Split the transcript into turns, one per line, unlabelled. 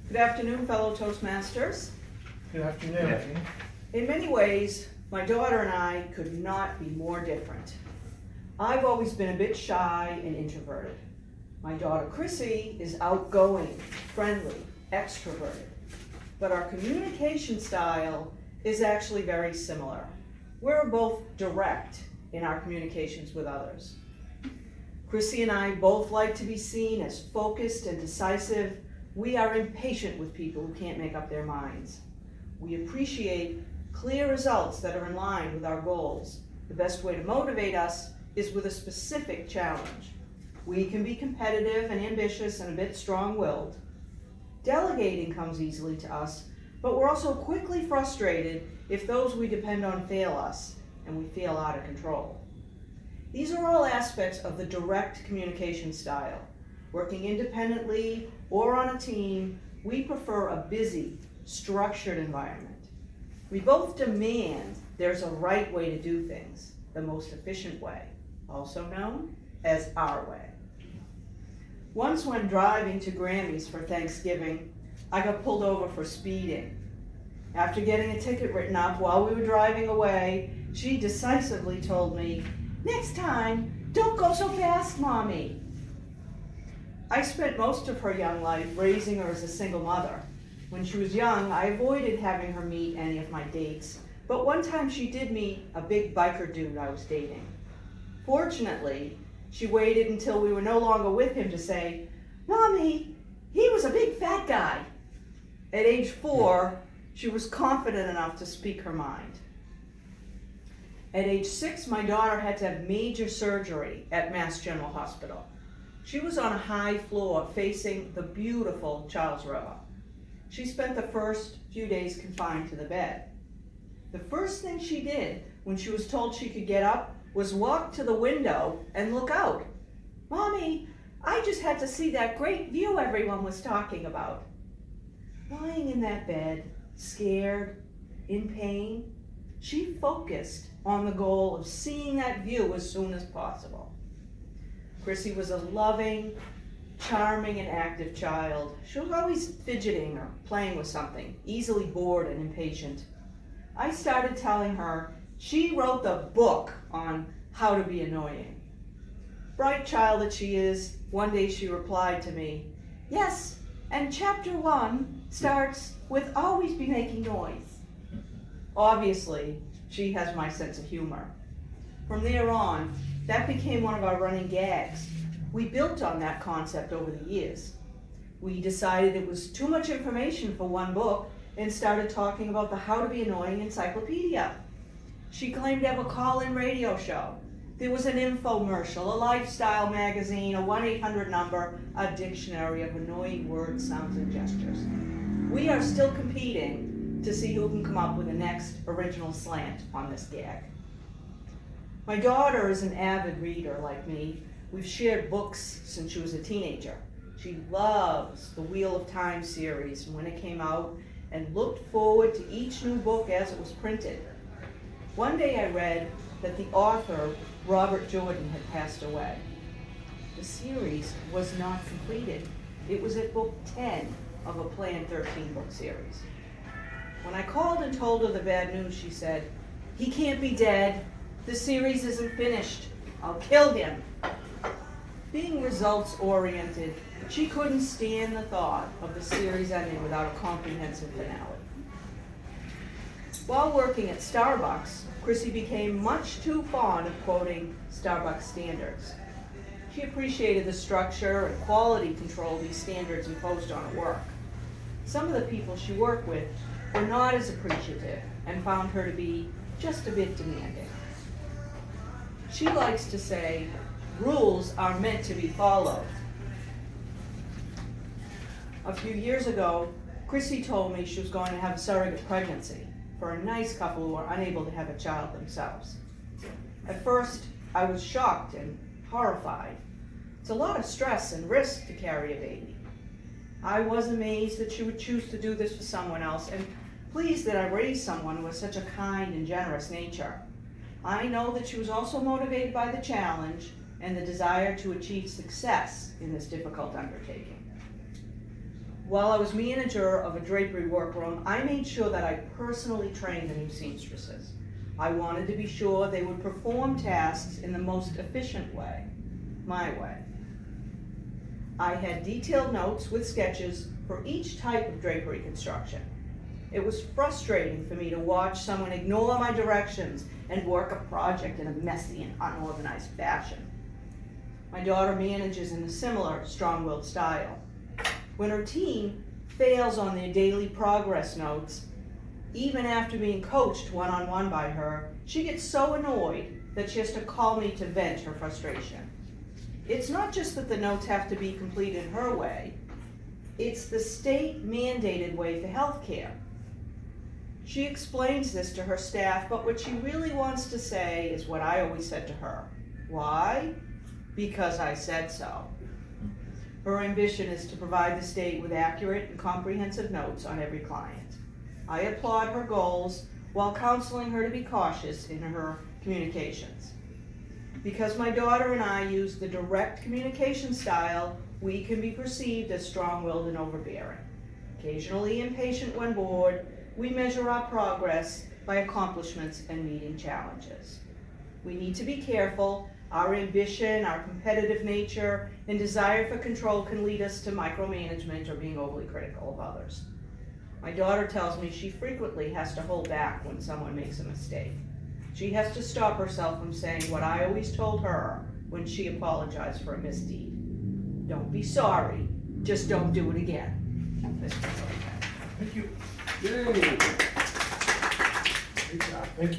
Good afternoon, fellow Toastmasters.
Good afternoon.
Good afternoon.
In many ways, my daughter and I could not be more different. I've always been a bit shy and introverted. My daughter Chrissy is outgoing, friendly, extroverted. But our communication style is actually very similar. We're both direct in our communications with others. Chrissy and I both like to be seen as focused and decisive. We are impatient with people who can't make up their minds. We appreciate clear results that are in line with our goals. The best way to motivate us is with a specific challenge. We can be competitive and ambitious and a bit strong-willed. Delegating comes easily to us, but we're also quickly frustrated if those we depend on fail us and we feel out of control. These are all aspects of the direct communication style. Working independently or on a team, we prefer a busy, structured environment. We both demand there's a right way to do things, the most efficient way, also known as our way. Once when driving to Grammy's for Thanksgiving, I got pulled over for speeding. After getting a ticket written up while we were driving away, she decisively told me, "Next time, don't go so fast, Mommy." I spent most of her young life raising her as a single mother. When she was young, I avoided having her meet any of my dates, but one time she did meet a big biker dude I was dating. Fortunately, she waited until we were no longer with him to say, "Mommy, he was a big fat guy." At age 4, she was confident enough to speak her mind. At age 6, my daughter had to have major surgery at Mass General Hospital. She was on a high floor facing the beautiful Charles River. She spent the first few days confined to the bed. The first thing she did when she was told she could get up was walk to the window and look out. "Mommy, I just had to see that great view everyone was talking about." Lying in that bed, scared, in pain, she focused on the goal of seeing that view as soon as possible. Chrissy was a loving, charming, and active child. She was always fidgeting or playing with something, easily bored and impatient. I started telling her she wrote the book on how to be annoying. Bright child that she is, one day she replied to me, "Yes, and chapter 1 starts with always be making noise." Obviously, she has my sense of humor. From there on, that became one of our running gags. We built on that concept over the years. We decided it was too much information for one book and started talking about the How to Be Annoying encyclopedia. She claimed to have a call-in radio show. There was an infomercial, a lifestyle magazine, a 1-800 number, a dictionary of annoying words, sounds, and gestures. We are still competing to see who can come up with the next original slant on this gag. My daughter is an avid reader like me. We've shared books since she was a teenager. She loves the Wheel of Time series when it came out and looked forward to each new book as it was printed. One day I read that the author, Robert Jordan, had passed away. The series was not completed. It was at book 10 of a planned 13-book series. When I called and told her the bad news, she said, "He can't be dead. The series isn't finished. I'll kill him." Being results-oriented, she couldn't stand the thought of the series ending without a comprehensive finale. While working at Starbucks, Chrissy became much too fond of quoting Starbucks standards. She appreciated the structure and quality control these standards imposed on her work. Some of the people she worked with were not as appreciative and found her to be just a bit demanding. She likes to say, "Rules are meant to be followed." A few years ago, Chrissy told me she was going to have a surrogate pregnancy for a nice couple who are unable to have a child themselves. At first, I was shocked and horrified. It's a lot of stress and risk to carry a baby. I was amazed that she would choose to do this for someone else, and pleased that I raised someone with such a kind and generous nature. I know that she was also motivated by the challenge and the desire to achieve success in this difficult undertaking. While I was manager of a drapery workroom, I made sure that I personally trained the new seamstresses. I wanted to be sure they would perform tasks in the most efficient way, my way. I had detailed notes with sketches for each type of drapery construction. It was frustrating for me to watch someone ignore my directions and work a project in a messy and unorganized fashion. My daughter manages in a similar strong-willed style. When her team fails on their daily progress notes, even after being coached one-on-one by her, she gets so annoyed that she has to call me to vent her frustration. It's not just that the notes have to be completed her way, it's the state mandated way for healthcare. She explains this to her staff, but what she really wants to say is what I always said to her. Why? Because I said so. Her ambition is to provide the state with accurate and comprehensive notes on every client. I applaud her goals while counseling her to be cautious in her communications. Because my daughter and I use the direct communication style, we can be perceived as strong-willed and overbearing. Occasionally impatient when bored, we measure our progress by accomplishments and meeting challenges. We need to be careful. Our ambition, our competitive nature, and desire for control can lead us to micromanagement or being overly critical of others. My daughter tells me she frequently has to hold back when someone makes a mistake. She has to stop herself from saying what I always told her when she apologized for a misdeed. Don't be sorry, just don't do it again. This is what I have.
Thank you. Yay. Great job. Thank you.